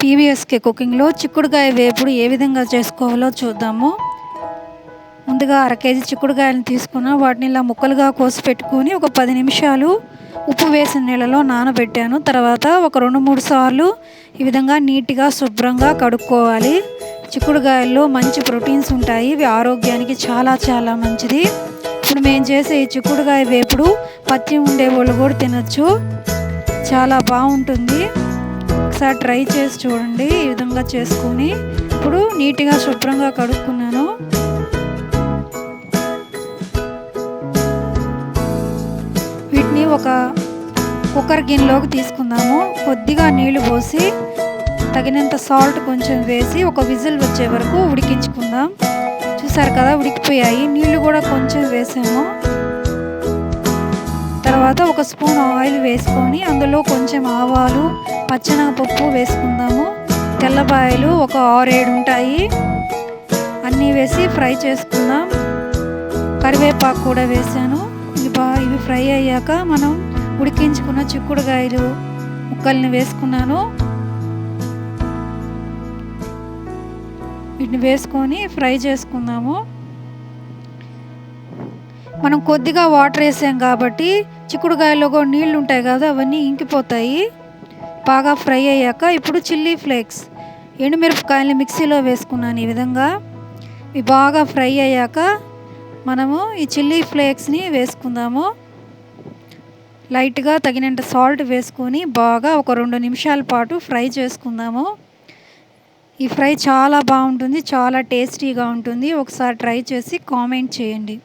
PVSK కుకింగ్లో చిక్కుడుకాయ వేపుడు ఏ విధంగా చేసుకోవాలో చూద్దాము. ముందుగా 1/2 కేజీ చిక్కుడుకాయలను తీసుకున్న వాటిని ఇలా ముక్కలుగా కోసి పెట్టుకొని ఒక 10 నిమిషాలు ఉప్పు వేసిన నీళ్ళలో నానబెట్టాను. తర్వాత ఒక 2-3 సార్లు ఈ విధంగా నీట్గా శుభ్రంగా కడుక్కోవాలి. చిక్కుడుకాయల్లో మంచి ప్రోటీన్స్ ఉంటాయి, ఇవి ఆరోగ్యానికి చాలా చాలా మంచిది. ఇప్పుడు మేము చేసే ఈ చిక్కుడుకాయ వేపుడు పచ్చి ఉండే వాళ్ళు కూడా తినచ్చు, చాలా బాగుంటుంది. ఒకసారి ట్రై చేసి చూడండి. ఈ విధంగా చేసుకొని ఇప్పుడు నీట్గా శుభ్రంగా కడుక్కున్నాను. వీటిని ఒక కుక్కర్ గిన్నెలోకి తీసుకుందాము. కొద్దిగా నీళ్లు పోసి తగినంత సాల్ట్ కొంచెం వేసి ఒక విజిల్ వచ్చే వరకు ఉడికించుకుందాం. చూసారు కదా, ఉడికిపోయాయి. నీళ్లు కూడా కొంచెం వేసాము. తర్వాత ఒక స్పూన్ ఆయిల్ వేసుకొని అందులో కొంచెం ఆవాలు, పచ్చెనగపప్పు వేసుకుందాము. తెల్లబాయలు ఒక 6-7 ఉంటాయి, అన్నీ వేసి ఫ్రై చేసుకుందాం. కరివేపాకు కూడా వేసాను. ఇవి ఫ్రై అయ్యాక మనం ఉడికించుకున్న చిక్కుడుకాయలు ముక్కల్ని వేసుకున్నాను. వీటిని వేసుకొని ఫ్రై చేసుకుందాము. మనం కొద్దిగా వాటర్ వేసాం కాబట్టి చిక్కుడుకాయలో కూడా నీళ్ళు ఉంటాయి కదా, అవన్నీ ఇంకిపోతాయి. బాగా ఫ్రై అయ్యాక ఇప్పుడు చిల్లీ ఫ్లేక్స్, ఎండుమిరపకాయలని మిక్సీలో వేసుకున్నాను. ఈ విధంగా ఇవి బాగా ఫ్రై అయ్యాక మనము ఈ చిల్లీ ఫ్లేక్స్ని వేసుకుందాము. లైట్గా తగినంత సాల్ట్ వేసుకొని బాగా ఒక 2 నిమిషాల పాటు ఫ్రై చేసుకుందాము. ఈ ఫ్రై చాలా బాగుంటుంది, చాలా టేస్టీగా ఉంటుంది. ఒకసారి ట్రై చేసి కామెంట్ చేయండి.